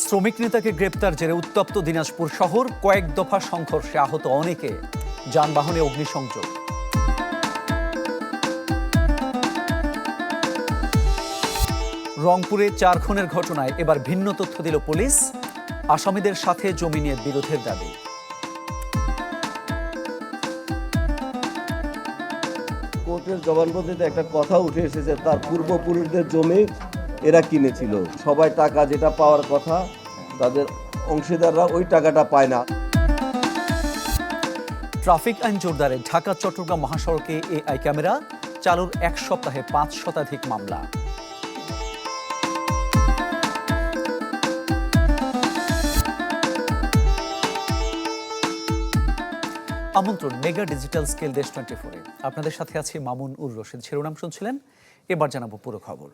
শ্রমিক নেতাকে গ্রেপ্তার জেরে উত্তপ্ত দিনাজপুর শহর, কয়েক দফা সংঘর্ষে আহত অনেকে, যানবাহনে অগ্নিসংযোগ। রংপুরে 4 খুনের ঘটনায় এবার ভিন্ন তথ্য দিল পুলিশ, আসামিদের সাথে জমি নিয়ে বিরোধের দাবি। কোর্টের জবানবন্দিতে একটা কথা উঠে এসেছে, তার পূর্বপুরুষদের জমি এরা কিনেছিল। সবাই টাকা যেটা পাওয়ার কথা, তাদের অংশীদাররা ওই টাকাটা পায় না। ট্রাফিক আইন জোরদারে ঢাকা চট্টগ্রাম মহাসড়কে এআই ক্যামেরা চালুর 1 সপ্তাহে 5 শতাধিক মামলা। আমন্ত্রণ মেগা ডিজিটাল স্কেল দেশ 24-এ। আপনাদের সাথে আছি মামুন উর রশিদ। শিরোনাম শুনছিলেন, এবার জানাবো পুরো খবর।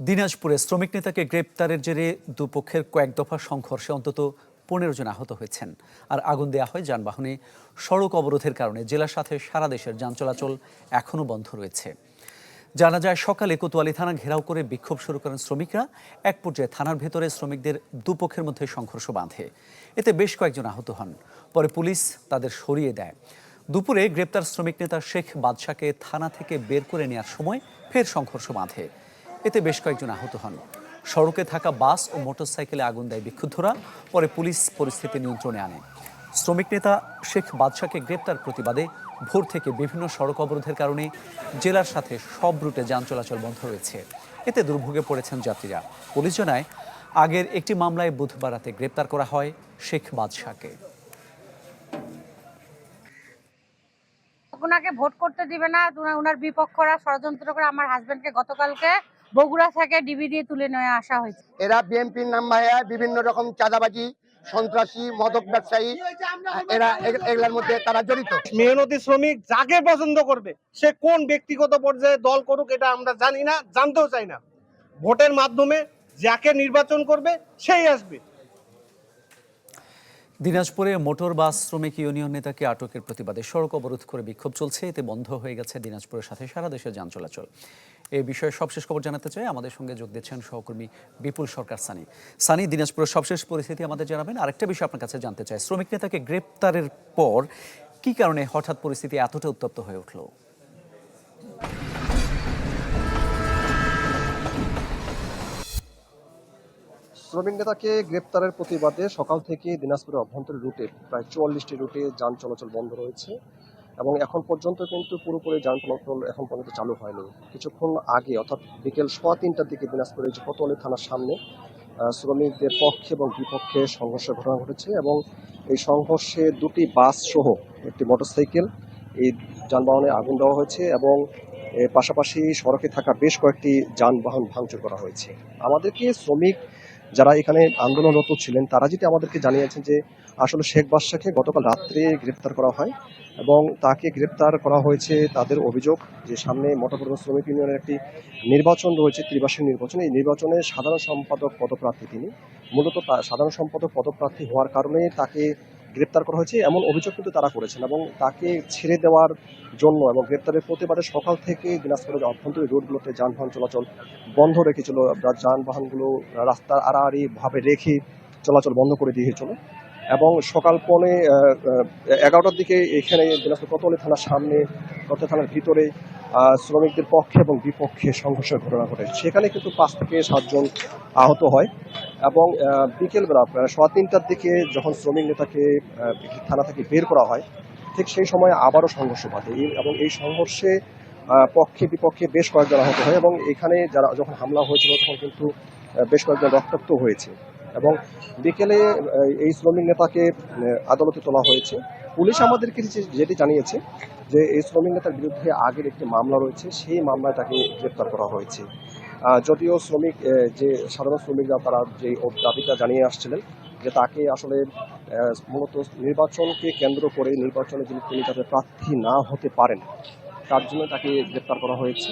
দিনাজপুরে শ্রমিক নেতাকে গ্রেপ্তারের জেরে দুপক্ষের কয়েক দফা সংঘর্ষে অন্তত 15 জন আহত হয়েছেন, আর আগুন দেয়া হয় যানবাহনে। সড়ক অবরোধের কারণে জেলার সাথে সারা দেশের যান চলাচল এখনও বন্ধ রয়েছে। জানা যায়, সকালে কোতোয়ালি থানা ঘেরাও করে বিক্ষোভ শুরু করেন শ্রমিকরা। এক পর্যায়ে থানার ভেতরে শ্রমিকদের দুপক্ষের মধ্যে সংঘর্ষ বাঁধে, এতে বেশ কয়েকজন আহত হন। পরে পুলিশ তাদের সরিয়ে দেয়। দুপুরে গ্রেপ্তার শ্রমিক নেতা শেখ বাদশাকে থানা থেকে বের করে নেওয়ার সময় ফের সংঘর্ষ বাঁধে, এতে বেশ কয়েকজন আহত হন। সড়কে থাকা বাস ও মোটরসাইকেলে আগুন দেয় বিক্ষুব্ধরা। পরে পুলিশ পরিস্থিতি নিয়ন্ত্রণে আনে। শ্রমিক নেতা শেখ বাদশাকে গ্রেপ্তার প্রতিবাদে ভোর থেকে বিভিন্ন সড়ক অবরোধের কারণে জেলার সাথে সব রুটে যান চলাচল বন্ধ রয়েছে, এতে দুর্ভোগে পড়েছেন যাত্রীরা। পুলিশ জানায়, আগের একটি মামলায় বুধবার রাতে গ্রেপ্তার করা হয় শেখ বাদশাকে। ওনাকে ভোট করতে দিবে না, ওনার বিপক্ষরা ষড়যন্ত্র করে আমার হাজবেন্ডকে গতকালকে বগুড়া থেকে ডিবি দিয়ে তুলে নিয়ে আসা হয়েছে। এরা বিএনপির নাম ভাইয়া বিভিন্ন রকম চাঁদাবাজি, সন্ত্রাসী, মাদক ব্যবসায়ী, এরা এগুলোর মধ্যে তারা জড়িত। মেহনতি শ্রমিক যাকে পছন্দ করবে, সে কোন ব্যক্তিগত পর্যায়ে দল করুক এটা আমরা জানি না, জানতেও চাই না। ভোটের মাধ্যমে যাকে নির্বাচন করবে সেই আসবে। দিনাজপুরে মোটর বাস শ্রমিক ইউনিয়ন নেতাকে আটকের প্রতিবাদে সড়ক অবরোধ করে বিক্ষোভ চলছে, এতে বন্ধ হয়ে গেছে দিনাজপুরের সাথে সারা দেশের যান চলাচল। এই বিষয়ে সবশেষ খবর জানাতে চাই, আমাদের সঙ্গে যোগ দিচ্ছেন সহকর্মী বিপুল সরকার সানি। সানি, দিনাজপুরের সবশেষ পরিস্থিতি আমাদের জানাবেন। আরেকটা বিষয় আপনার কাছে জানতে চাই, শ্রমিক নেতাকে গ্রেপ্তারের পর কি কারণে হঠাৎ পরিস্থিতি এতটা উত্তপ্ত হয়ে উঠল? শ্রমিক নেতাকে গ্রেপ্তারের প্রতিবাদে সকাল থেকে দিনাজপুরের অভ্যন্তরীণ রুটে প্রায় 44টি রুটে যান চলাচল বন্ধ রয়েছে এবং এখন পর্যন্ত কিন্তু পুরোপুরি যান চলাচল এখন পর্যন্ত চালু হয়নি। কিছুক্ষণ আগে অর্থাৎ বিকেল 3:15টার দিকে দিনাজপুরের যে কোতোয়ালি থানার সামনে শ্রমিকদের পক্ষে এবং বিপক্ষে সংঘর্ষের ঘটনা ঘটেছে এবং এই সংঘর্ষে 2টি বাস সহ একটি মোটরসাইকেল এই যানবাহনে আগুন দেওয়া হয়েছে এবং পাশাপাশি সড়কে থাকা বেশ কয়েকটি যানবাহন ভাঙচুর করা হয়েছে। আমাদেরকে শ্রমিক যারা এখানে আন্দোলনরত ছিলেন তারা যেটা আমাদেরকে জানিয়েছেন যে আসলে শেখ বাদশাকে গতকাল রাত্রে গ্রেপ্তার করা হয় এবং তাকে গ্রেপ্তার করা হয়েছে। তাদের অভিযোগ যে সামনে মোটর শ্রমিক ইউনিয়নের একটি নির্বাচন রয়েছে, ত্রিবার্ষিক নির্বাচন। এই নির্বাচনে সাধারণ সম্পাদক পদপ্রার্থী তিনি, মূলত সাধারণ সম্পাদক পদপ্রার্থী হওয়ার কারণে তাকে গ্রেপ্তার করা হয়েছে এমন অভিযোগ কিন্তু তারা করেছেন এবং তাকে ছেড়ে দেওয়ার জন্য এবং গ্রেপ্তারের প্রতিবাদে সকাল থেকে দিনাজপুরের অভ্যন্তরীণ রোডগুলোতে যানবাহন চলাচল বন্ধ রেখেছিল। যানবাহনগুলো রাস্তার আড়াআড়ি ভাবে রেখে চলাচল বন্ধ করে দিয়েছিল এবং সকাল 11টার দিকে এখানে দিনাজপুর কোতোয়ালি থানার সামনে, কোতোয়ালি থানার ভিতরে শ্রমিকদের পক্ষে এবং বিপক্ষে সংঘর্ষের ঘটনা ঘটে। সেখানে কিন্তু 5 থেকে 7 জন আহত হয় এবং বিকেলবেলা 3:15টার দিকে যখন শ্রমিক নেতাকে থানা থেকে বের করা হয়, ঠিক সেই সময় আবারও সংঘর্ষ বাধে এবং এই সংঘর্ষে পক্ষে বিপক্ষে বেশ কয়েকজন আহত হয় এবং এখানে যারা যখন হামলা হয়েছিল তখন কিন্তু বেশ কয়েকজন রক্তাক্ত হয়েছে এবং বিকেলে এই শ্রমিক নেতাকে আদালতে তোলা হয়েছে। পুলিশ আমাদেরকে যেটি জানিয়েছে যে এই শ্রমিক নেতার বিরুদ্ধে আগের একটি মামলা রয়েছে, সেই মামলায় তাকে গ্রেপ্তার করা হয়েছে। যদিও শ্রমিক যে সাধারণ শ্রমিকরা তারা যে দাবিটা জানিয়ে আসছিলেন যে তাকে আসলে মূলত নির্বাচনকে কেন্দ্র করে নির্বাচনে তিনি যাতে প্রার্থী না হতে পারেন তার জন্য তাকে গ্রেপ্তার করা হয়েছে।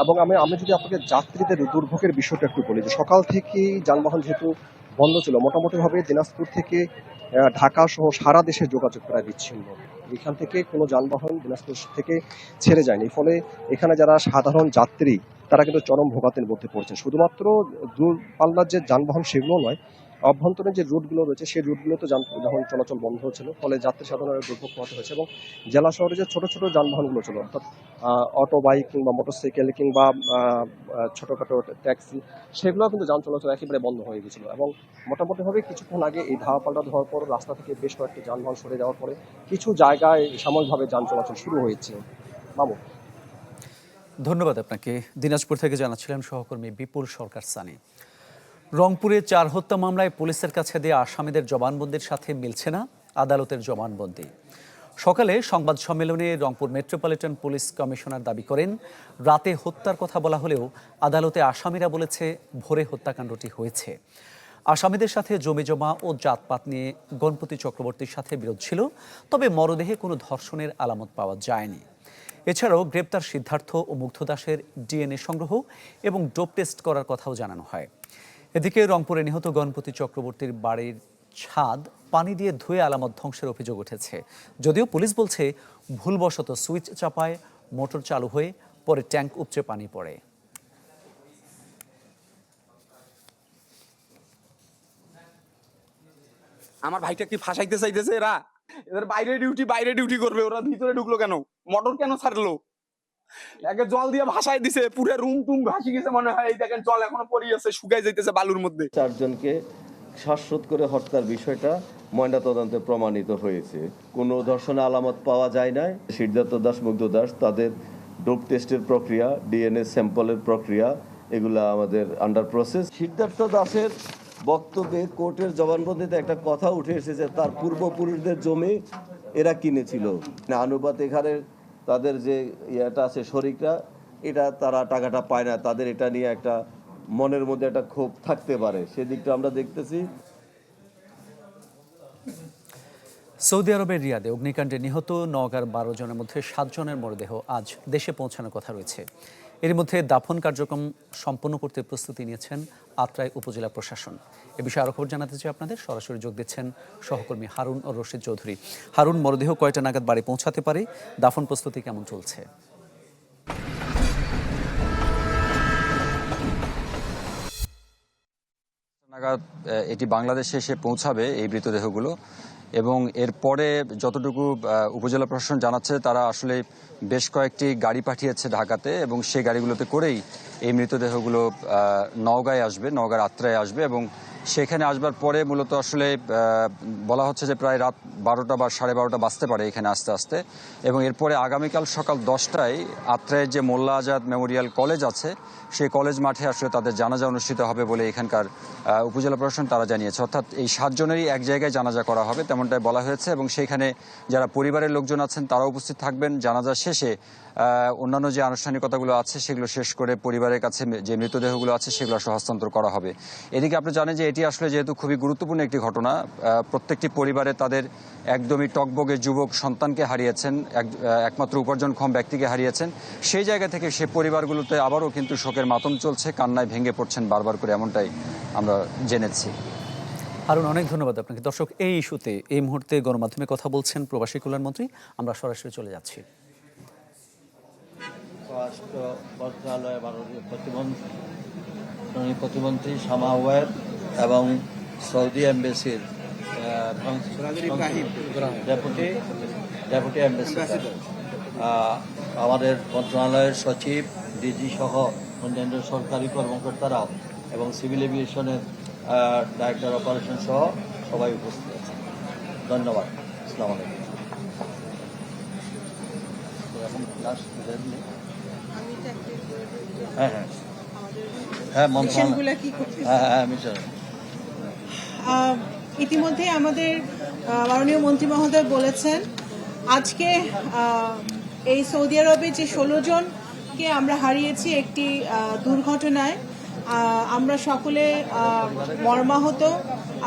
এবং আমি যদি আপনাকে যাত্রীদের দুর্ভোগের বিষয়টা একটু বলি, যে সকাল থেকেই যানবাহন যেহেতু বন্ধ ছিল, মোটামুটিভাবে দিনাজপুর থেকে ঢাকা সহ সারা দেশে যোগাযোগ প্রায় বিচ্ছিন্ন। এখান থেকে কোনো যানবাহন দিনাজপুর থেকে ছেড়ে যায়নি, ফলে এখানে যারা সাধারণ যাত্রী তারা কিন্তু চরম ভোগান্তির মধ্যে পড়ছেন। শুধুমাত্র দূরপাল্লার যে যানবাহন সেগুলো নয়, অভ্যন্তরীণ যে রুটগুলো রয়েছে সেই রুটগুলোতে যানবাহন চলাচল বন্ধ ছিল, ফলে যাত্রী সাধারণের দুর্ভোগ পোহাতে হয়েছে। এবং জেলা শহরে যে ছোট ছোট যানবাহনগুলো ছিল, অর্থাৎ অটো, বাইক কিংবা মোটরসাইকেল কিংবা ছোটখাটো ট্যাক্সি, সেগুলো কিন্তু যান চলাচল একেবারে বন্ধ হয়ে গেছিল। এবং মোটামুটিভাবে কিছুক্ষণ আগে এই ধাওয়া পাল্টা দেওয়ার পর রাস্তা থেকে বেশ কয়েকটি যানবাহন সরে যাওয়ার পরে কিছু জায়গায় সাময়িকভাবে যান চলাচল শুরু হয়েছে। মামুন। ধন্যবাদ আপনাকে। দিনাজপুর থেকে জানাচ্ছিলেন সহকর্মী বিপুল সরকার সানি। রংপুরে 4 হত্যা মামলায় পুলিশের কাছে দেওয়া আসামিদের জবানবন্দির সাথে মিলছে না আদালতের জবানবন্দি। সকালে সংবাদ সম্মেলনে রংপুর মেট্রোপলিটন পুলিশ কমিশনার দাবি করেন, রাতে হত্যার কথা বলা হলেও আদালতে আসামিরা বলেছে ভোরে হত্যাকাণ্ডটি হয়েছে। আসামিদের সাথে জমিজমা ও জাতপাত নিয়ে গণপতি চক্রবর্তীর সাথে বিরোধ ছিল, তবে মরদেহে কোনো ধর্ষণের আলামত পাওয়া যায়নি। এছাড়াও গ্রেপ্তার সিদ্ধার্থ ও মুগ্ধ দাসের ডিএনএ সংগ্রহ এবং ডোপ টেস্ট করার কথাও জানানো হয়। এদিকে রংপুরে নিহত গণপতি চক্রবর্তীর বাড়ির ছাদ পানি দিয়ে ধুয়ে আলামত ধ্বংসের অভিযোগ উঠেছে। যদিও পুলিশ বলছে ভুলবশত সুইচ চাপায় মোটর চালু হয়ে পরে ট্যাঙ্ক উপচে পানি পড়ে। আমার ভাইটা কি ফাঁসাইতে চাইতেছে এরা? এদের বাইরে ডিউটি করবে, ওরা ভিতরে ঢুকলো কেন? মোটর কেন ছাড়লো? একে জল দিয়ে ভাসাই দিছে, পুরো রুম টুম ভাসি গেছে মনে হয়। এই দেখেন জল এখনো পড়ে আছে, শুকাই যাইতেছে বালুর মধ্যে। 4 জনকে শ্বাসরোধ করে হত্যার বিষয়টা ময়নাতদন্তে প্রমাণিত হয়েছে। কোনো ধর্ষণের আলামত পাওয়া যায় নাই। সিদ্ধার্থ দাস, মুগ্ধ দাস, তাদের ডোপ টেস্টের প্রক্রিয়া, ডিএনএ স্যাম্পলের প্রক্রিয়া, এগুলা আমাদের আন্ডার প্রসেস। সিদ্ধার্থ দাসের বক্তব্যে কোর্টের জবানবন্দিতে একটা কথা উঠে এসেছে, তার পূর্বপুরুষদের জমি এরা কিনেছিল। আনুপাতিক হারে তাদের যে ইয়েটা আছে, শরিকরা, এটা তারা টাকাটা পায় না, তাদের এটা নিয়ে একটা মনের মধ্যে একটা ক্ষোভ থাকতে পারে, সেদিকটা আমরা দেখতেছি। সৌদি আরবের রিয়াদে অগ্নিকাণ্ডে নিহত নওগাঁর 12 জনের মধ্যে 7 জনের মরদেহ আজ দেশে পৌঁছানোর কথা রয়েছে। এর মধ্যে দাফন কার্যক্রম সম্পন্ন করতে প্রস্তুতি নিয়েছেন আত্রাই উপজেলা প্রশাসন। এ বিষয়ে আরো খবর জানাতে চাই আপনাদের। সরাসরি যোগ দিচ্ছেন সহকর্মী হারুন ও রশিদ চৌধুরী। হারুন, মরদেহ কয়টা নাগাদ বাড়ি পৌঁছাতে পারে? দাফন প্রস্তুতি কেমন চলছে? নাগাদ এটি বাংলাদেশে এসে পৌঁছাবে এই মৃতদেহগুলো, এবং এরপরে যতটুকু উপজেলা প্রশাসন জানাচ্ছে, তারা আসলে বেশ কয়েকটি গাড়ি পাঠিয়েছে ঢাকাতে, এবং সেই গাড়িগুলোতে করেই এই মৃতদেহগুলো নওগাঁয় আসবে, নওগাঁর আত্রায় আসবে। এবং সেখানে আসবার পরে মূলত আসলে বলা হচ্ছে যে প্রায় রাত 12টা বা 12:30 বাজতে পারে এখানে আসতে আসতে। এবং এরপরে আগামীকাল সকাল 10টায় আত্রায়ের যে মোল্লা আজাদ মেমোরিয়াল কলেজ আছে, সেই কলেজ মাঠে আসলে তাদের জানাজা অনুষ্ঠিত হবে বলে এখানকার উপজেলা প্রশাসন তারা জানিয়েছে। অর্থাৎ এই 7 জনেরই এক জায়গায় জানাজা করা হবে, তেমনটাই বলা হয়েছে। এবং সেইখানে যারা পরিবারের লোকজন আছেন তারা উপস্থিত থাকবেন। জানাজা শেষে অন্যান্য যে আনুষ্ঠানিকতাগুলো আছে সেগুলো শেষ করে পরিবারের কাছে যে মৃতদেহগুলো আছে সেগুলো হস্তান্তর করা হবে। এদিকে আপনি জানেন যে এটি আসলে যেহেতু খুবই গুরুত্বপূর্ণ একটি ঘটনা, প্রত্যেকটি পরিবারে তাদের একদমই টকবগে যুবক সন্তানকে হারিয়েছেন, একমাত্র উপার্জনক্ষম ব্যক্তিকে হারিয়েছেন। সেই জায়গা থেকে সে পরিবারগুলোতে আবারও কিন্তু শোকের মাতম চলছে, কান্নায় ভেঙে পড়ছেন বারবার করে, এমনটাই আমরা জেনেছি। হারুন, অনেক ধন্যবাদ আপনাকে। দর্শক, এই ইস্যুতে এই মুহূর্তে গণমাধ্যমে কথা বলছেন প্রবাসী কল্যাণমন্ত্রী। আমরা সরাসরি চলে যাচ্ছি। স্বরাষ্ট্র মন্ত্রণালয়ের মাননীয় প্রতিমন্ত্রী শামা ওয়াহেদ এবং সৌদি এম্বাসির ডেপুটি অ্যাম্বাসেডর, আমাদের মন্ত্রণালয়ের সচিব, ডিজি সহ অন্যান্য সরকারি কর্মকর্তারা এবং সিভিল এভিয়েশনের ডাইরেক্টর অপারেশন সহ সবাই উপস্থিত আছেন। ধন্যবাদ। আসসালামু আলাইকুম। ইতিমধ্যে আমাদের মাননীয় মন্ত্রী মহোদয় বলেছেন, আজকে এই সৌদি আরবে যে 16 জনকে আমরা হারিয়েছি একটি দুর্ঘটনায়, আমরা সকলে মর্মাহত।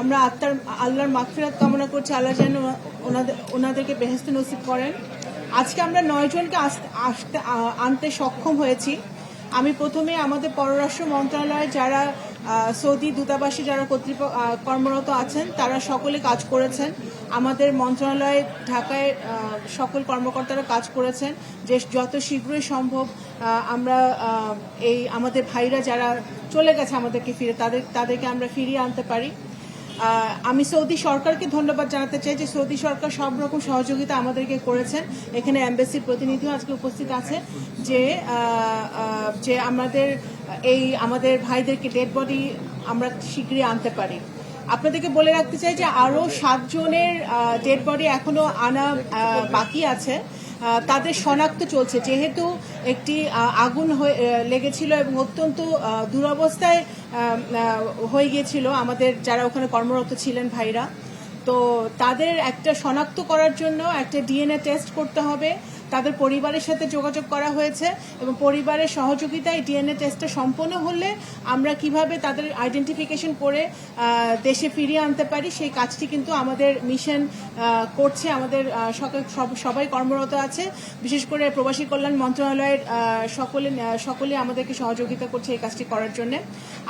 আমরা আল্লাহর মাগফিরাত কামনা করছি, আল্লাহ যেন ওনাদেরকে বেহেশত নসিব করেন। আজকে আমরা 9 জনকে আনতে সক্ষম হয়েছি। আমি প্রথমে আমাদের পররাষ্ট্র মন্ত্রণালয়ে যারা সৌদি দূতাবাসে যারা কর্মরত আছেন তারা সকলে কাজ করেছেন। আমাদের মন্ত্রণালয়ে ঢাকায় সকল কর্মকর্তারা কাজ করেছেন যে যত শীঘ্রই সম্ভব আমরা এই আমাদের ভাইরা যারা চলে গেছে আমাদেরকে তাদেরকে আমরা ফিরিয়ে আনতে পারি। আমি সৌদি সরকারকে ধন্যবাদ জানাতে চাই যে সৌদি সরকার সব রকম সহযোগিতা আমাদেরকে করেছেন। এখানে এমবাসির প্রতিনিধিও আজকে উপস্থিত আছে যে আমাদের ভাইদেরকে ডেড বডি আমরা শীঘ্রই আনতে পারি। আপনাদেরকে বলে রাখতে চাই যে আরো 7 জনের ডেড বডি এখনো আনা বাকি আছে। তাদের শনাক্ত চলছে, যেহেতু একটি আগুন লেগেছিল এবং অত্যন্ত দুরবস্থায় হয়ে গিয়েছিল আমাদের যারা ওখানে কর্মরত ছিলেন ভাইরা। তো তাদের একটা শনাক্ত করার জন্য একটা ডিএনএ টেস্ট করতে হবে। তাদের পরিবারের সাথে যোগাযোগ করা হয়েছে এবং পরিবারের সহযোগিতায় ডিএনএ টেস্টটা সম্পন্ন হলে আমরা কিভাবে তাদের আইডেন্টিফিকেশন করে দেশে ফিরিয়ে আনতে পারি সেই কাজটি কিন্তু আমাদের মিশন করছে। আমাদের সবাই কর্মরত আছে, বিশেষ করে প্রবাসী কল্যাণ মন্ত্রণালয়ের সকলে আমাদেরকে সহযোগিতা করছে এই কাজটি করার জন্য।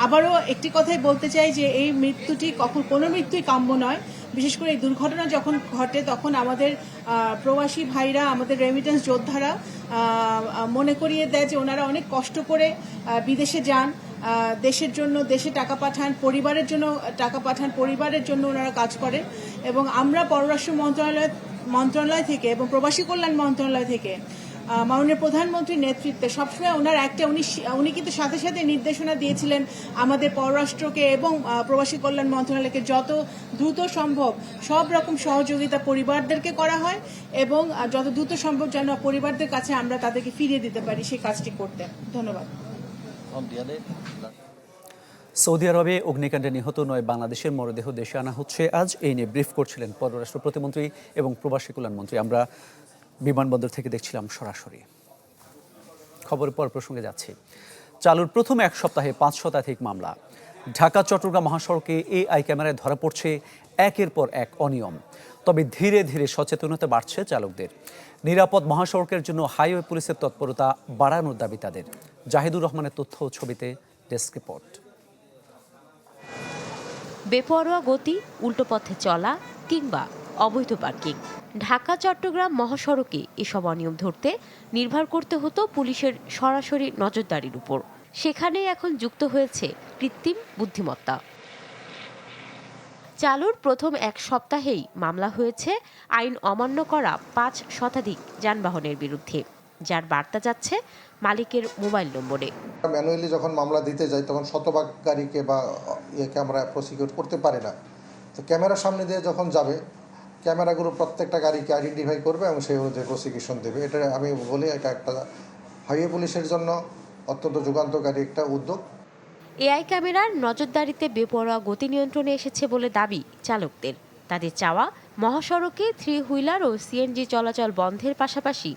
আবারও একটি কথাই বলতে চাই যে এই মৃত্যুটি কোনো মৃত্যুই কাম্য নয়। বিশেষ করে এই দুর্ঘটনা যখন ঘটে তখন আমাদের প্রবাসী ভাইরা, আমাদের রেমিটেন্স যোদ্ধারা মনে করিয়ে দেয় যে ওনারা অনেক কষ্ট করে বিদেশে যান, দেশের জন্য দেশে টাকা পাঠান, পরিবারের জন্য টাকা পাঠান, পরিবারের জন্য ওনারা কাজ করেন। এবং আমরা পররাষ্ট্র মন্ত্রণালয় থেকে এবং প্রবাসী কল্যাণ মন্ত্রণালয় থেকে মাননীয় প্রধানমন্ত্রীর নেতৃত্বে সবসময় উনি কিন্তু সাথে সাথে নির্দেশনা দিয়েছিলেন আমাদের পররাষ্ট্রকে এবং প্রবাসী কল্যাণ মন্ত্রণালয়কে যত দ্রুত সম্ভব সব রকম সহযোগিতা পরিবারদেরকে করা হয় এবং যত দ্রুত সম্ভব যেন পরিবারদের কাছে আমরা তাদেরকে ফিরিয়ে দিতে পারি সেই কাজটি করতে। ধন্যবাদ। সৌদি আরবে অগ্নিকাণ্ডে নিহত 9 বাংলাদেশের মরদেহ দেশে আনা হচ্ছে আজ। এই নিয়ে ব্রিফ করছিলেন পররাষ্ট্র প্রতিমন্ত্রী এবং প্রবাসী কল্যাণমন্ত্রী। আমরা বিমানবন্দর থেকে দেখছিলাম সরাসরি। খবরের পর প্রসঙ্গে যাচ্ছি। চালুর প্রথম এক সপ্তাহে 5 শতাধিক মামলা। ঢাকা চট্টগ্রাম মহাসড়কে এআই ক্যামেরায় ধরা পড়ছে একের পর এক অনিয়ম। তবে ধীরে ধীরে সচেতনতা বাড়ছে চালকদের। নিরাপদ মহাসড়কের জন্য হাইওয়ে পুলিশের তৎপরতা বাড়ানোর দাবি তাদের। জাহিদুর রহমানের তথ্য ও ছবিতে ডেস্ক রিপোর্ট। বেপরোয়া গতি, উল্টো পথে চলা কিংবা অবৈধ পার্কিং, ঢাকা চট্টগ্রাম মহাসড়কে এসব অনিয়ম ধরতে নির্ভর করতে হতো পুলিশের সরাসরি নজরদারির উপর। সেখানেই এখন যুক্ত হয়েছে কৃত্রিম বুদ্ধিমত্তা। চালুর প্রথম এক সপ্তাহেই মামলা হয়েছে আইন অমান্য করা 5 শতাধিক যানবাহনের বিরুদ্ধে, যার বার্তা যাচ্ছে মালিকের মোবাইল নম্বরে। ম্যানুয়ালি যখন মামলা দিতে যাই তখন শতভাগ গাড়িকে বা ইয়েকে আমরা প্রসিকিউট করতে পারি না। তো ক্যামেরার সামনে দিয়ে যখন যাবে, ক্যামেরাগুলো প্রত্যেকটা গাড়িকে আইডেন্টিফাই করবে এবং সেই অনুযায়ী প্রসিকিউশন দেবে। এটা আমি বলি এটা একটা হাইওয়ে পুলিশের জন্য অত্যন্ত যুগান্তকারী একটা উদ্যোগ। এআই ক্যামেরার নজরদারিতে বেপরোয়া গতি নিয়ন্ত্রণে এসেছে বলে দাবি চালকদের। তাদের চাওয়া মহাসড়কে 3 হুইলার ও সিএনজি চলাচল বন্ধের পাশাপাশি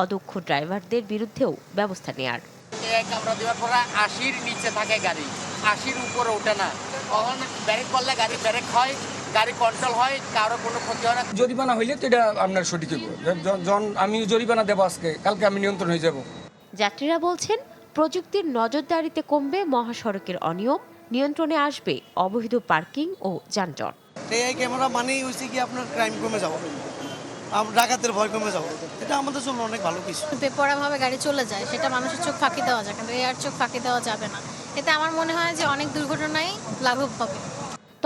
অদক্ষ ড্রাইভারদের বিরুদ্ধেও ব্যবস্থা নেয়ার। এআই ক্যামেরা দেওয়ার পর 80-র নিচে থাকে গাড়ি, 80-র উপরে ওঠে না। তখন ব্রেক করলে গাড়ি ব্রেক হয়, গাড়ি কন্ট্রোল হয়, কারো কোনো ক্ষতি হয় না। জরিমানা হইলে তো এটা আপনার সঠিক হইব। যখন আমি জরিমানা দেবো আজকে, কালকে আমি নিয়ন্ত্রণ হয়ে যাব। যাত্রীরা বলছেন প্রযুক্তির নজরদারিতে কমবে মহাসড়কের অনিয়ম, নিয়ন্ত্রণে আসবে অবৈধ পার্কিং ও যানজট। এআই ক্যামেরা মানেই হচ্ছে কি আপনার ক্রাইম কমে যাবে, ডাকাতের ভয় কমে যাবে। এটা আমাদের জন্য অনেক ভালো কিছু। বেপরোয়াভাবে গাড়ি চলে যায়, সেটা মানুষের চোখ ফাঁকি দেওয়া যায়, কিন্তু এর চোখ ফাঁকি দেওয়া যাবে না। এতে আমার মনে হয় যে অনেক দুর্ঘটনাই লাঘব হবে।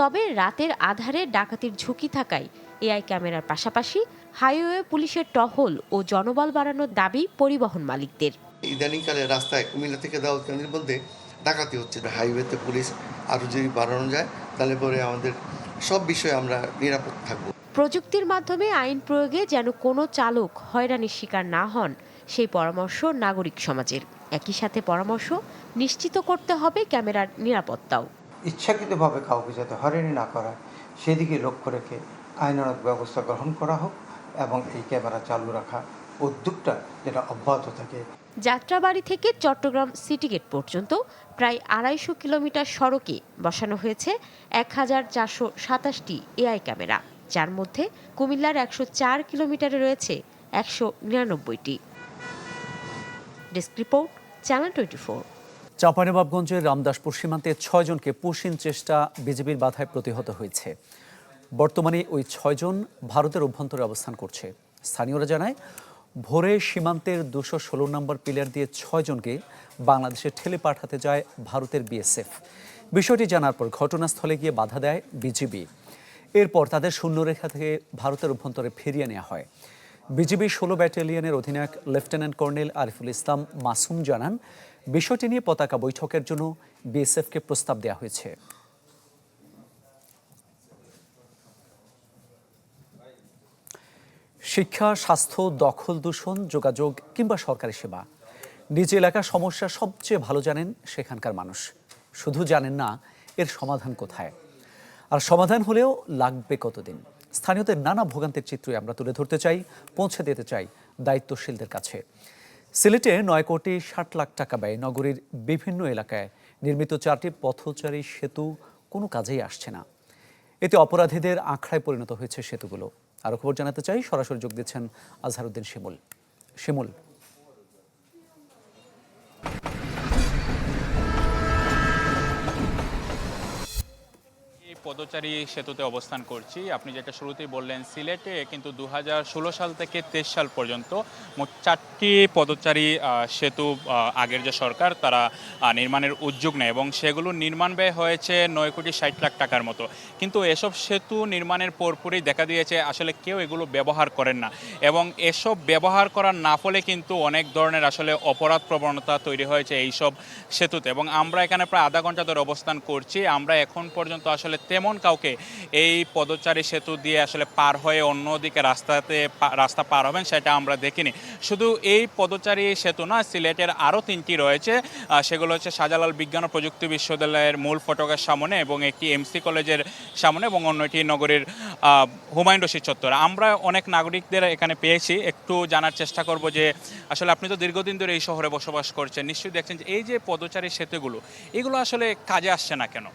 তবে রাতের আধারে ডাকাতির ঝুঁকি থাকায় এআই ক্যামেরার পাশাপাশি হাইওয়ে পুলিশের টহল ও জনবল বাড়ানোর দাবি পরিবহন মালিকদের। ইদানিংকালে রাস্তায় কুমিল্লা থেকে দাউদকান্দির মধ্যে ডাকাতি হচ্ছে। হাইওয়েতে পুলিশ আরও যদি বাড়ানো যায় তাহলে পরে আমাদের সব বিষয়ে আমরা নিরাপদ থাকব। প্রযুক্তির মাধ্যমে আইন প্রয়োগে যেন কোনো চালক হয়রানির শিকার না হন, সেই পরামর্শ নাগরিক সমাজের। একই সাথে পরামর্শ নিশ্চিত করতে হবে ক্যামেরার নিরাপত্তাও। ইচ্ছাকৃতভাবে কাউকে যাতে হয়রানি না করা সেদিকে লক্ষ্য রেখে আইনানুগ ব্যবস্থা গ্রহণ করা হোক এবং এই ক্যামেরা চালু রাখা উদ্যোগটা যেটা অব্যাহত থাকে। যাত্রাবাড়ি থেকে চট্টগ্রাম সিটি গেট পর্যন্ত প্রায় 250 কিলোমিটার সড়কে বসানো হয়েছে 1427টি এআই ক্যামেরা, যার মধ্যে কুমিল্লার 104 কিলোমিটারে রয়েছে 199টি। Desk report, channel 24। চাঁপাইনবাবগঞ্জের রামদাসপুর সীমান্তে 6 জনকে পুশিন চেষ্টা বিজিবির বাধায় প্রতিহত হয়েছে। বর্তমানে ওই 6 জন ভারতের অভ্যন্তরে অবস্থান করছে। স্থানীয়রা জানায় ভোরে সীমান্তের 216 নম্বর পিলার দিয়ে 6 জনকে বাংলাদেশে ঠেলে পাঠাতে যায় ভারতের বিএসএফ। বিষয়টি জানার পর ঘটনাস্থলে গিয়ে বাধা দেয় বিজিবি। এরপর তাদের শূন্যরেখা থেকে ভারতের অভ্যন্তরে ফিরিয়ে নেওয়া হয়। বিজিবি 16 ব্যাটালিয়নের অধিনায়ক লেফটেন্যান্ট কর্নেল আরিফুল ইসলাম মাসুম জানান, বিষয়টি নিয়ে পতাকা বৈঠকের জন্য বিএসএফকে প্রস্তাব দেওয়া হয়েছে। শিক্ষা, স্বাস্থ্য, দখল, দূষণ, যোগাযোগ কিংবা সরকারি সেবা, নিজ এলাকার সমস্যা সবচেয়ে ভালো জানেন সেখানকার মানুষ। শুধু জানেন না এর সমাধান কোথায়, আর সমাধান হলেও লাগবে কতদিন। স্থানীয়দের নানা ভোগান্তির চিত্রই আমরা তুলে ধরতে চাই, পৌঁছে দিতে চাই দায়িত্বশীলদের কাছে। সিলেটে 9 কোটি 60 লাখ টাকা ব্যয়ে নগরীর বিভিন্ন এলাকায় নির্মিত 4টি পথচারী সেতু কোনো কাজেই আসছে না। এতে অপরাধীদের আখড়ায় পরিণত হয়েছে সেতুগুলো। আরও খবর জানাতে চাই, সরাসরি যোগ দিচ্ছেন আজহারউদ্দিন শিমুল। পদচারী সেতুতে অবস্থান করছি। আপনি যেটা শুরুতেই বললেন, সিলেটে কিন্তু 2016 সাল থেকে 23 সাল পর্যন্ত মোট 4টি পদচারী সেতু আগের যে সরকার তারা নির্মাণের উদ্যোগ নেয় এবং সেগুলো নির্মাণ ব্যয় হয়েছে 9 কোটি 60 লাখ টাকার মতো। কিন্তু এসব সেতু নির্মাণের পরপরই দেখা দিয়েছে আসলে কেউ এগুলো ব্যবহার করেন না, এবং এসব ব্যবহার করার না ফলে কিন্তু অনেক ধরনের আসলে অপরাধ প্রবণতা তৈরি হয়েছে এইসব সেতুতে। এবং আমরা এখানে প্রায় আধা ঘন্টা ধরে অবস্থান করছি। আমরা এখন পর্যন্ত আসলে তেমন কাউকে এই পদচারী সেতু দিয়ে আসলে পার হয়ে অন্যদিকে রাস্তা পার হবেন সেটা আমরা দেখিনি। শুধু এই পদচারী সেতু না, সিলেটের আরও 3টি রয়েছে। সেগুলো হচ্ছে শাহজালাল বিজ্ঞান ও প্রযুক্তি বিশ্ববিদ্যালয়ের মূল ফটকের সামনে এবং একটি এমসি কলেজের সামনে এবং অন্যটি নগরীর হুমায়ুন রশিদ চত্বর। আমরা অনেক নাগরিকদের এখানে পেয়েছি, একটু জানার চেষ্টা করব যে আসলে আপনি তো দীর্ঘদিন ধরে এই শহরে বসবাস করছেন, নিশ্চয়ই দেখছেন যে এই যে পদচারী সেতুগুলো এগুলো আসলে কাজে আসছে না কেন?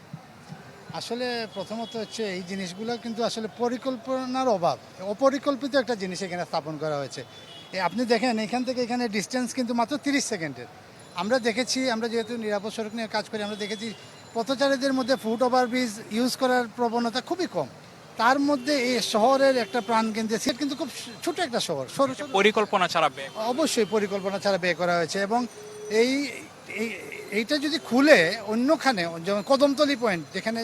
আসলে প্রথমত হচ্ছে এই জিনিসগুলো কিন্তু আসলে পরিকল্পনার অভাব, অপরিকল্পিত একটা জিনিস এখানে স্থাপন করা হয়েছে। আপনি দেখেন এখান থেকে এখানে ডিস্টেন্স কিন্তু মাত্র 30 সেকেন্ডের। আমরা দেখেছি, আমরা যেহেতু নিরাপদ সড়ক নিয়ে কাজ করি, আমরা দেখেছি পথচারীদের মধ্যে ফুট ওভারব্রিজ ইউজ করার প্রবণতা খুবই কম। তার মধ্যে এই শহরের একটা প্রাণকেন্দ্রে সিলেট কিন্তু খুব ছোট একটা শহর, পরিকল্পনা ছাড়া অবশ্যই পরিকল্পনা ছাড়া ব্যয় করা হয়েছে। এবং এইটা যদি খুলে অন্যখানে, যেমন কদমতলী পয়েন্ট যেখানে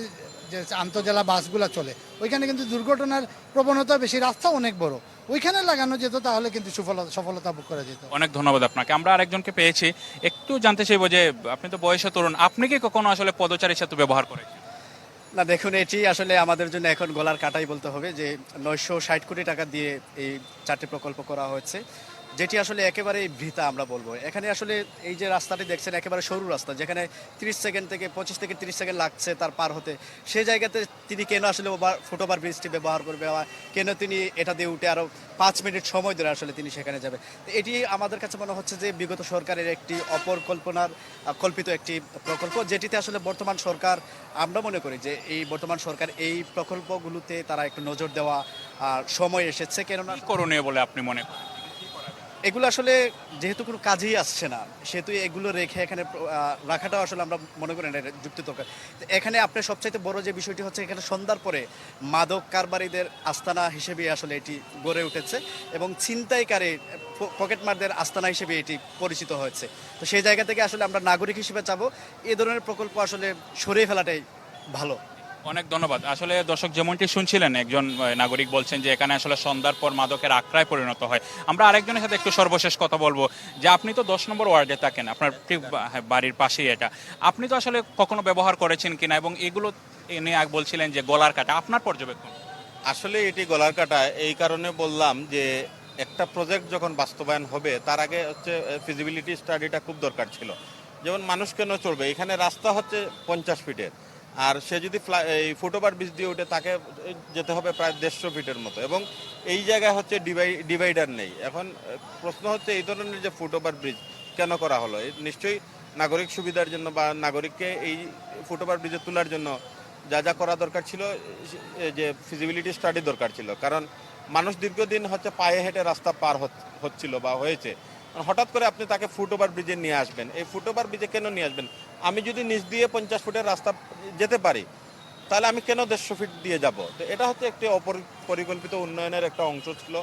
যে আন্তজেলা বাসগুলো চলে, ওইখানে কিন্তু দুর্ঘটনার প্রবণতা বেশি, রাস্তা অনেক বড়, ওইখানে লাগানো যেত তাহলে কিন্তু সফলতা ভোগ করা যেত। অনেক ধন্যবাদ আপনাকে। আমরা আরেকজনকে পেয়েছি, একটু জানতে চাইবো যে আপনি তো বয়সে তরুণ, আপনি কি কখনো আসলে পদচারী সেতু ব্যবহার করেছেন? না দেখুন, এটি আসলে আমাদের জন্য এখন গলার কাটাই বলতে হবে যে 960 কোটি টাকা দিয়ে এই 4টি প্রকল্প করা হয়েছে, যেটি আসলে একেবারে বৃথা আমরা বলবো। এখানে আসলে এই যে রাস্তাটি দেখছেন একেবারে সরু রাস্তা, যেখানে 30 সেকেন্ড থেকে 25 থেকে 30 সেকেন্ড লাগছে তার পার হতে, সেই জায়গাতে তিনি কেন আসলে ফুটওভার ব্রিজটি ব্যবহার করবে, কেন তিনি এটা দিয়ে উঠে আরও 5 মিনিট সময় ধরে আসলে তিনি সেখানে যাবে। এটি আমাদের কাছে মনে হচ্ছে যে বিগত সরকারের একটি কল্পিত একটি প্রকল্প, যেটিতে আসলে বর্তমান সরকার, আমরা মনে করি যে এই বর্তমান সরকার এই প্রকল্পগুলোতে তারা একটু নজর দেওয়া সময় এসেছে। কেননা করণীয় বলে আপনি মনে করেন? এগুলো আসলে যেহেতু কোনো কাজেই আসছে না, সেহেতু এগুলো রেখে এখানে রাখাটাও আসলে আমরা মনে করি না যুক্তি দরকার। এখানে আপনার সবচাইতে বড় যে বিষয়টি হচ্ছে, এখানে সন্ধ্যার পরে মাদক কারবারিদের আস্তানা হিসেবে আসলে এটি গড়ে উঠেছে এবং ছিনতাইকারী পকেটমারদের আস্তানা হিসেবে এটি পরিচিত হয়েছে। তো সেই জায়গা থেকে আসলে আমরা নাগরিক হিসেবে চাবো এ ধরনের প্রকল্প আসলে সরিয়ে ফেলাটাই ভালো। অনেক ধন্যবাদ। আসলে দর্শক যেমনটি শুনছিলেন, একজন নাগরিক বলছেন যে এখানে আসলে সন্ধ্যার পর মাদকের আখড়ায় পরিণত হয়। আমরা আরেকজনের সাথে একটু সর্বশেষ কথা বলবো যে আপনি তো 10 নম্বর ওয়ার্ডে থাকেন, আপনার ঠিক বাড়ির পাশেই এটা, আপনি তো আসলে কখনো ব্যবহার করেছেন কিনা, এবং এগুলো নিয়ে বলছিলেন যে গলার কাটা, আপনার পর্যবেক্ষণ? আসলে এটি গলার কাটা এই কারণে বললাম যে একটা প্রজেক্ট যখন বাস্তবায়ন হবে তার আগে হচ্ছে ফিজিবিলিটি স্টাডিটা খুব দরকার ছিল। যেমন মানুষ কেন চলবে, এখানে রাস্তা হচ্ছে 50 ফিটের, আর সে যদি এই ফুটওভার ব্রিজ দিয়ে উঠে তাকে যেতে হবে প্রায় 150 ফিটের মতো, এবং এই জায়গায় হচ্ছে ডিভাইডার নেই। এখন প্রশ্ন হচ্ছে এই ধরনের যে ফুটওভার ব্রিজ কেন করা হলো? নিশ্চয়ই নাগরিক সুবিধার জন্য বা নাগরিককে এই ফুটওভার ব্রিজে তোলার জন্য যা যা করা দরকার ছিল, যে ফিজিবিলিটি স্টাডি দরকার ছিল। কারণ মানুষ দীর্ঘদিন হচ্ছে পায়ে হেঁটে রাস্তা পার হচ্ছিল বা হয়েছে, হঠাৎ করে আপনি তাকে ফুটওভার ব্রিজে নিয়ে আসবেন। এই ফুটওভার ব্রিজে কেন নিয়ে আসবেন? আমি যদি নিচ দিয়ে 50 ফুটের রাস্তা যেতে পারি, তাহলে আমি কেন 150 ফিট দিয়ে যাব? তো এটা হচ্ছে একটি অপরিকল্পিত উন্নয়নের একটা অংশ ছিল।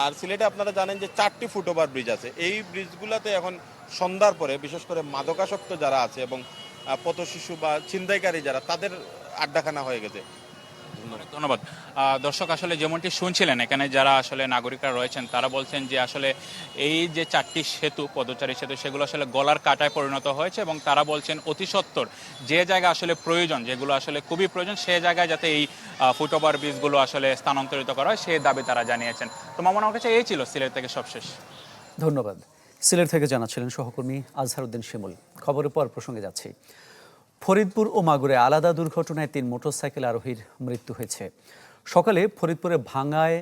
আর সিলেটে আপনারা জানেন যে 4টি ফুটওভার ব্রিজ আছে। এই ব্রিজগুলোতে এখন সন্ধ্যার পরে বিশেষ করে মাদকাসক্ত যারা আছে এবং পথশিশু বা ছিনতাইকারী যারা, তাদের আড্ডাখানা হয়ে গেছে। ধন্যবাদ। দর্শক, আসলে যেমনটি শুনছিলেন, এখানে যারা আসলে নাগরিকরা রয়েছেন তারা বলছেন যে আসলে এই যে 4টি সেতু, পদচারী সেতু, সেগুলো আসলে গলার কাটায় পরিণত হয়েছে এবং তারা বলছেন অতি সত্বর যে জায়গা আসলে প্রয়োজন, যেগুলো আসলে খুবই প্রয়োজন, সে জায়গায় যাতে এই ফুটওভার ব্রিজগুলো আসলে স্থানান্তরিত করা হয়, সেই দাবি তারা জানিয়েছেন। তো মামুন, আমার কাছে এই ছিল সিলেট থেকে সবশেষ। ধন্যবাদ। সিলেট থেকে জানাচ্ছিলেন সহকর্মী আজহারউদ্দিন শিমুল। খবরের পর প্রসঙ্গে যাচ্ছি। ফরিদপুর ও মাগুরে আলাদা দুর্ঘটনায় 3 মোটরসাইকেল আরোহীর মৃত্যু হয়েছে। সকালে ফরিদপুরে ভাঙ্গায়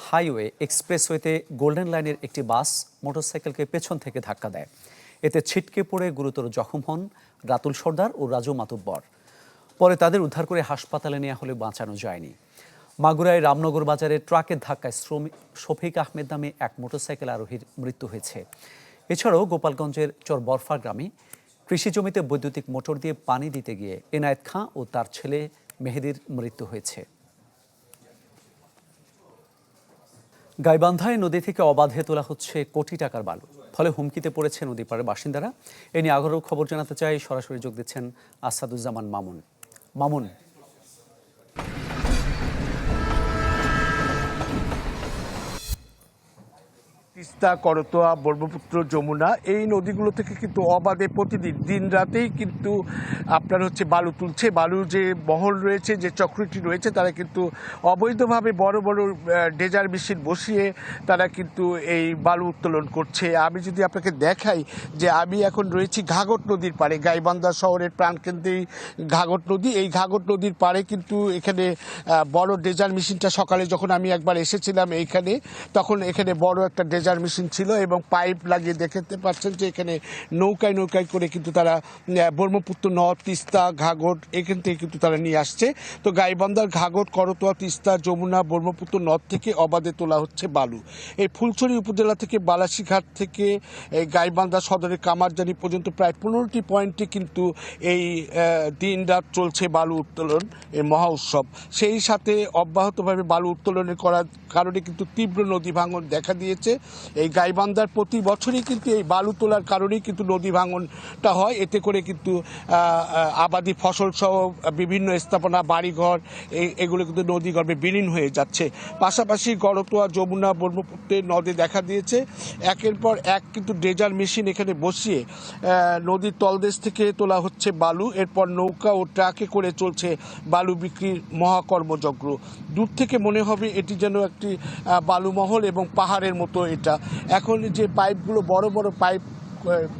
হাইওয়ে এক্সপ্রেসওয়েতে গোল্ডেন লাইনের একটি বাস মোটরসাইকেলকে পেছন থেকে ধাক্কা দেয়। এতে ছিটকে পড়ে গুরুতর জখম হন রাতুল সর্দার ও রাজু মাতুব্বর। পরে তাদের উদ্ধার করে হাসপাতালে নেওয়া হলে বাঁচানো যায়নি। মাগুরায় রামনগর বাজারে ট্রাকের ধাক্কায় শফিক আহমেদ নামে এক মোটরসাইকেল আরোহীর মৃত্যু হয়েছে। এছাড়াও গোপালগঞ্জের চরবরফা গ্রামে কৃষি জমিতে বৈদ্যুতিক মোটর দিয়ে পানি দিতে গিয়ে এনায়েত খাঁ ও তার ছেলে মেহেদির মৃত্যু হয়েছে। গাইবান্ধায় নদী থেকে অবাধে তোলা হচ্ছে কোটি টাকার বালু, ফলে হুমকিতে পড়েছে নদী পাড়ের বাসিন্দারা। এ নিয়ে আগ্রহ খবর জানাতে চাই, সরাসরি যোগ দিচ্ছেন আসাদুজ্জামান মামুন। মামুন, তিস্তা, করতোয়া, ব্রহ্মপুত্র, যমুনা, এই নদীগুলো থেকে কিন্তু অবাধে প্রতিদিন দিন রাতেই কিন্তু আপনার হচ্ছে বালু তুলছে। বালু যে মহল রয়েছে, যে চক্রটি রয়েছে, তারা কিন্তু অবৈধভাবে বড় বড় ডেজার মেশিন বসিয়ে তারা কিন্তু এই বালু উত্তোলন করছে। আমি যদি আপনাকে দেখাই যে আমি এখন রয়েছি ঘাঘট নদীর পাড়ে, গাইবান্ধা শহরের প্রাণকেন্দ্রেই ঘাঘট নদী। এই ঘাঘট নদীর পাড়ে কিন্তু এখানে বড় ডেজার মেশিনটা, সকালে যখন আমি একবার এসেছিলাম এইখানে, তখন এখানে বড় একটা ডেজার মেশিন ছিল এবং পাইপ লাগিয়ে দেখতে পাচ্ছেন যে এখানে নৌকায় নৌকায় করে কিন্তু তারা ব্রহ্মপুত্র নদ, তিস্তা, ঘাঘট এখান থেকে কিন্তু তারা নিয়ে আসছে। তো গাইবান্ধার ঘাঘট, করতোয়া, তিস্তা, যমুনা, ব্রহ্মপুত্র নদ থেকে অবাধে তোলা হচ্ছে বালু। এই ফুলছড়ি উপজেলা থেকে বালাসীঘাট থেকে গাইবান্ধা সদরের কামারজানি পর্যন্ত প্রায় 15টি পয়েন্টে কিন্তু এই দিন রাত চলছে বালু উত্তোলন, এই মহা উৎসব। সেই সাথে অব্যাহতভাবে বালু উত্তোলনের করার কারণে কিন্তু তীব্র নদী ভাঙন দেখা দিয়েছে। এই গাইবান্ধার প্রতি বছরই কিন্তু এই বালু তোলার কারণেই কিন্তু নদী ভাঙনটা হয়। এতে করে কিন্তু আবাদি ফসল সহ বিভিন্ন স্থাপনা, বাড়িঘর এগুলো কিন্তু নদীগর্ভে বিলীন হয়ে যাচ্ছে। পাশাপাশি করতোয়া, যমুনা, ব্রহ্মপুত্রের নদে দেখা দিয়েছে একের পর এক কিন্তু ড্রেজার মেশিন এখানে বসিয়ে নদীর তলদেশ থেকে তোলা হচ্ছে বালু। এরপর নৌকা ও ট্রাকে করে চলছে বালু বিক্রির মহাকর্মযজ্ঞ। দূর থেকে মনে হবে এটি যেন একটি বালুমহল এবং পাহাড়ের মতো। এটা এখন যে পাইপগুলো, বড় বড় পাইপ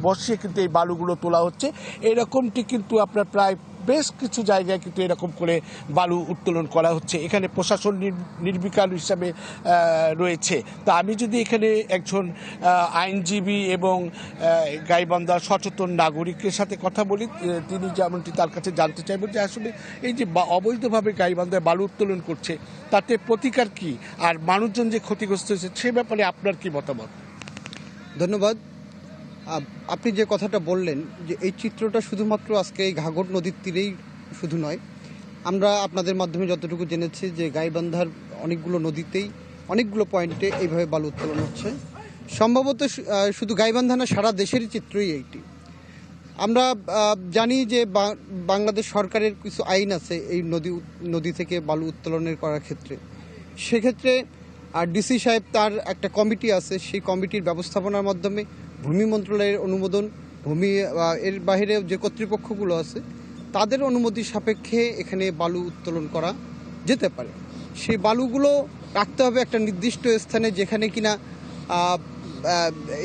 বসিয়ে কিন্তু এই বালুগুলো তোলা হচ্ছে, এরকমটি কিন্তু আপনার প্রায় বেশ কিছু জায়গায় কিন্তু এরকম করে বালু উত্তোলন করা হচ্ছে। এখানে প্রশাসন নির্বিকার হিসাবে রয়েছে। তা আমি যদি এখানে একজন আইনজীবী এবং গাইবান্ধা সচেতন নাগরিকের সাথে কথা বলি, তিনি যেমনটি তার কাছে জানতে চাইবেন যে আসলে এই যে অবৈধভাবে গাইবান্ধায় বালু উত্তোলন করছে, তাতে প্রতিকার কি, আর মানুষজন যে ক্ষতিগ্রস্ত হয়েছে সে ব্যাপারে আপনার কি মতামত? ধন্যবাদ। আপনি যে কথাটা বললেন যে এই চিত্রটা শুধুমাত্র আজকে এই ঘাঘট নদীর তীরেই শুধু নয়, আমরা আপনাদের মাধ্যমে যতটুকু জেনেছি যে গাইবান্ধার অনেকগুলো নদীতেই অনেকগুলো পয়েন্টে এইভাবে বালু উত্তোলন হচ্ছে। সম্ভবত শুধু গাইবান্ধা না, সারা দেশেরই চিত্রই এইটি। আমরা জানি যে বাংলাদেশ সরকারের কিছু আইন আছে এই নদী থেকে বালু উত্তোলনের করার ক্ষেত্রে। সেক্ষেত্রে ডিসি সাহেব তার একটা কমিটি আছে, সেই কমিটির ব্যবস্থাপনার মাধ্যমে ভূমি মন্ত্রণালয়ের অনুমোদন, এর বাইরে যে কর্তৃপক্ষগুলো আছে তাদের অনুমতি সাপেক্ষে এখানে বালু উত্তোলন করা যেতে পারে। সেই বালুগুলো রাখতে হবে একটা নির্দিষ্ট স্থানে, যেখানে কিনা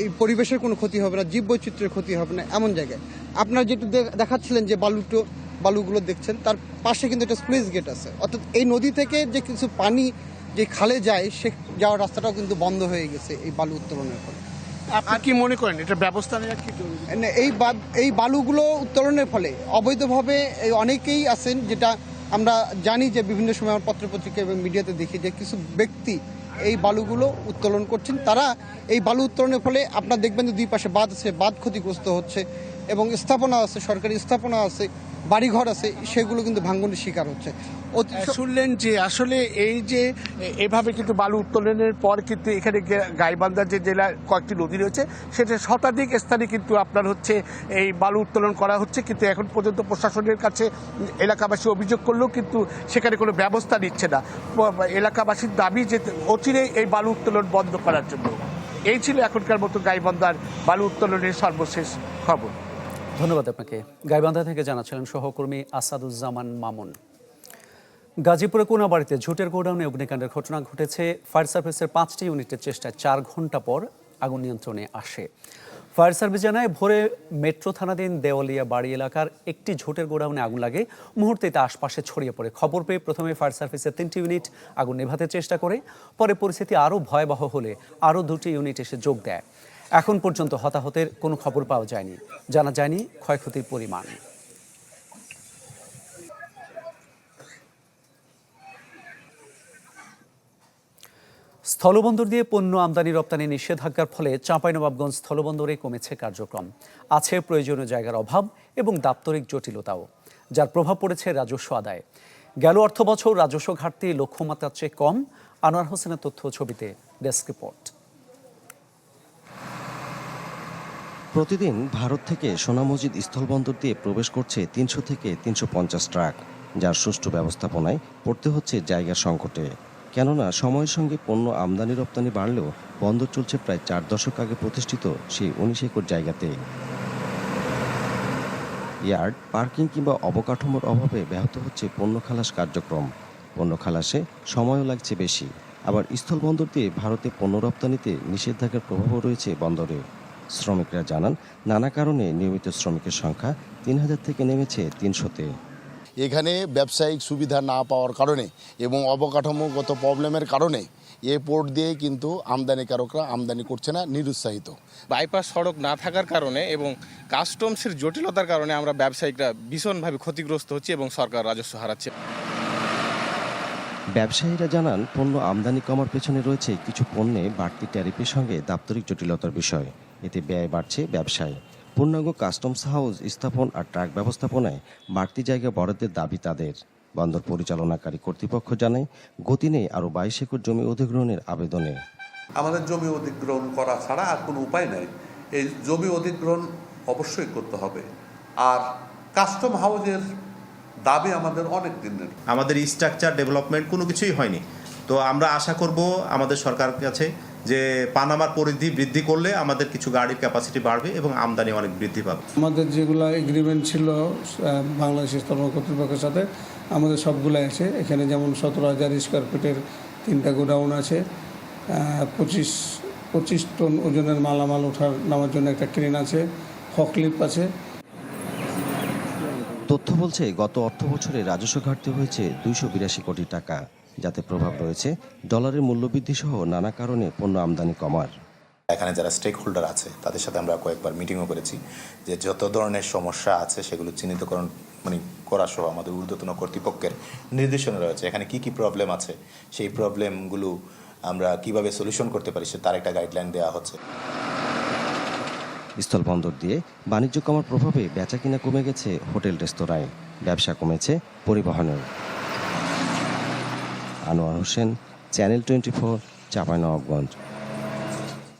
এই পরিবেশের কোনো ক্ষতি হবে না, জীববৈচিত্র্যের ক্ষতি হবে না, এমন জায়গায়। আপনারা যেটা দেখাচ্ছিলেন যে বালুগুলো দেখছেন, তার পাশে কিন্তু একটা স্লুইস গেট আছে। অর্থাৎ এই নদী থেকে যে কিছু পানি যে খালে যায়, সে যাওয়ার রাস্তাটাও কিন্তু বন্ধ হয়ে গেছে এই বালু উত্তোলনের ফলে। আপনি কি মনে করেন এটা ব্যবস্থা নেওয়া কি? এই বালুগুলো উত্তোলনের ফলে অবৈধভাবে অনেকেই আছেন, যেটা আমরা জানি যে বিভিন্ন সময় আমার পত্রপত্রিকা এবং মিডিয়াতে দেখি যে কিছু ব্যক্তি এই বালুগুলো উত্তোলন করছেন। তারা এই বালু উত্তোলনের ফলে আপনারা দেখবেন যে দুই পাশে বাঁধ আছে, বাঁধ ক্ষতিগ্রস্ত হচ্ছে এবং স্থাপনা আছে, সরকারি স্থাপনা আছে, বাড়িঘর আছে সেগুলো কিন্তু ভাঙনের শিকার হচ্ছে। শুনলেন যে আসলে এই যে এভাবে কিন্তু বালু উত্তোলনের পর কিন্তু এখানে গাইবান্ধা যে জেলার কয়েকটি নদী রয়েছে সেটা শতাধিক স্থানে কিন্তু আপনার হচ্ছে এই বালু উত্তোলন করা হচ্ছে, কিন্তু এখন পর্যন্ত প্রশাসনের কাছে এলাকাবাসী অভিযোগ করলেও কিন্তু সেখানে কোনো ব্যবস্থা নিচ্ছে না। এলাকাবাসীর দাবি যে অচিরেই এই বালু উত্তোলন বন্ধ করার জন্য। এই ছিল এখনকার মতো গাইবান্ধার বালু উত্তোলনের সর্বশেষ খবর। ধন্যবাদ আপনাকে। গাইবান্ধা থেকে জানাচ্ছিলেন সহকর্মী আসাদুজ্জামান মামুন। গাজীপুরে কোনাবাড়িতে ঝুটের গোডাউনে অগ্নিকাণ্ডের ঘটনা ঘটেছে। ফায়ার সার্ভিসের 5টি ইউনিটের চেষ্টায় 4 ঘন্টা পর আগুন নিয়ন্ত্রণে আসে। ফায়ার সার্ভিস জানায় ভোরে মেট্রো থানাধীন দেওয়ালিয়া বাড়ি এলাকার একটি ঝুটের গোডাউনে আগুন লাগে। মুহূর্তে তা আশপাশে ছড়িয়ে পড়ে। খবর পেয়ে প্রথমে ফায়ার সার্ভিসের 3টি ইউনিট আগুন নেভাতে চেষ্টা করে। পরে পরিস্থিতি আরও ভয়াবহ হলে আরও 2টি ইউনিট এসে যোগ দেয়। এখন পর্যন্ত হতাহতের কোনো খবর পাওয়া যায়নি, জানা যায়নি ক্ষয়ক্ষতির পরিমাণ। স্থলবন্দর দিয়ে পণ্য আমদানি রপ্তানি নিষেধাজ্ঞার ফলে চাঁপাইনবাবগঞ্জ স্থলবন্দরে কমেছে কার্যক্রম। আছে প্রয়োজনীয় জায়গার অভাব এবং দাপ্তরিক জটিলতাও, যার প্রভাব পড়েছে রাজস্ব আদায়ে। গেল অর্থবছর রাজস্ব ঘাটতি লক্ষ্যমাত্রার চেয়ে কম। আনোয়ার হোসেনের তথ্য ছবিতে ডেস্ক রিপোর্ট। প্রতিদিন ভারত থেকে সোনা মসজিদ স্থলবন্দর দিয়ে প্রবেশ করছে 300 থেকে 350 ট্রাক, যার সুষ্ঠু ব্যবস্থাপনায় পড়তে হচ্ছে জায়গার সংকটে। কেননা সময়ের সঙ্গে পণ্য আমদানি রপ্তানি বাড়লেও বন্দর চলছে প্রায় 4 দশক আগে প্রতিষ্ঠিত সেই 19 একর জায়গাতে। ইয়ার্ড, পার্কিং কিংবা অবকাঠামোর অভাবে ব্যাহত হচ্ছে পণ্য খালাস কার্যক্রম। পণ্য খালাসে সময়ও লাগছে বেশি। আবার স্থলবন্দর দিয়ে ভারতে পণ্য রপ্তানিতে নিষেধাজ্ঞার প্রভাবও রয়েছে বন্দরে। শ্রমিকরা জানান, নানা কারণে নিয়মিত শ্রমিকের সংখ্যা 3000 থেকে নেমেছে 300-তে। এখানে ব্যবসায়িক সুবিধা না পাওয়ার কারণে এবং অবকাঠামোগত প্রবলেমের কারণে এ পোর্ট দিয়ে কিন্তু আমদানিকারকরা আমদানি করছে না, নিরুৎসাহিত। বাইপাস সড়ক না থাকার কারণে এবং কাস্টমসের জটিলতার কারণে আমরা ব্যবসায়িকরা ভীষণভাবে ক্ষতিগ্রস্ত হচ্ছি এবং সরকার রাজস্ব হারাচ্ছে। ব্যবসায়ীরা জানান, পণ্য আমদানি কমার পেছনে রয়েছে কিছু পণ্যে বাড়তি ট্যারিফের সঙ্গে দাপ্তরিক জটিলতার বিষয়। এতে ব্যয় বাড়ছে ব্যবসায়। পূর্ণাঙ্গ কাস্টমস হাউস স্থাপন আর ট্রাক ব্যবস্থাপনায় বাড়তি জায়গা বরাদ্দের দাবি তাদের। বন্দর পরিচালনাকারী কর্তৃপক্ষ জানায়, গতি নেই আরও 22 একর জমি অধিগ্রহণের আবেদনে। আমাদের জমি অধিগ্রহণ করা ছাড়া আর কোনো উপায় নাই। এই জমি অধিগ্রহণ অবশ্যই করতে হবে। আর কাস্টম হাউসের দাবি আমাদের অনেক দিনের। আমাদের স্ট্রাকচার ডেভেলপমেন্ট কোনো কিছুই হয়নি। তো আমরা আশা করব আমাদের সরকারের কাছে যে পানামার পরিধি বৃদ্ধি করলে আমাদের কিছু গাড়ির ক্যাপাসিটি বাড়বে এবং আমদানি অনেক বৃদ্ধি পাবে। আমাদের যেগুলো এগ্রিমেন্ট ছিল বাংলাদেশ স্থলবন্দর কর্তৃপক্ষের সাথে, আমাদের সবগুলাই আছে। এখানে যেমন 17,000 স্কোয়ার ফিটের 3টা গোডাউন আছে, 25 টন ওজনের মালামাল ওঠার নামার জন্য একটা ক্রেন আছে, ফকলিফট আছে। তথ্য বলছে, গত অর্থ বছরে রাজস্ব ঘাটতি হয়েছে 282 কোটি টাকা, যাতে প্রভাব রয়েছে ডলারের মূল্যবৃদ্ধি সহ নানা কারণে পণ্য আমদানি কমার। এখানে যারা স্টেক হোল্ডার আছে তাদের সাথে আমরা কয়েকবার মিটিংও করেছি যে যত ধরনের সমস্যা আছে সেগুলো চিহ্নিতকরণ করা সহ আমাদের ঊর্ধ্বতন কর্তৃপক্ষের নির্দেশনা রয়েছে। এখানে কি কি প্রবলেম আছে, সেই প্রবলেমগুলো আমরা কিভাবে সলিউশন করতে পারি তার একটা গাইডলাইন দেওয়া হচ্ছে। স্থলবন্দর দিয়ে বাণিজ্য কমার প্রভাবে বেচাকিনা কমে গেছে হোটেল রেস্তোরাঁয়, ব্যবসা কমেছে পরিবহনের। আনোয়ার হোসেন, চ্যানেল 24, চাঁপাইনবাবগঞ্জ।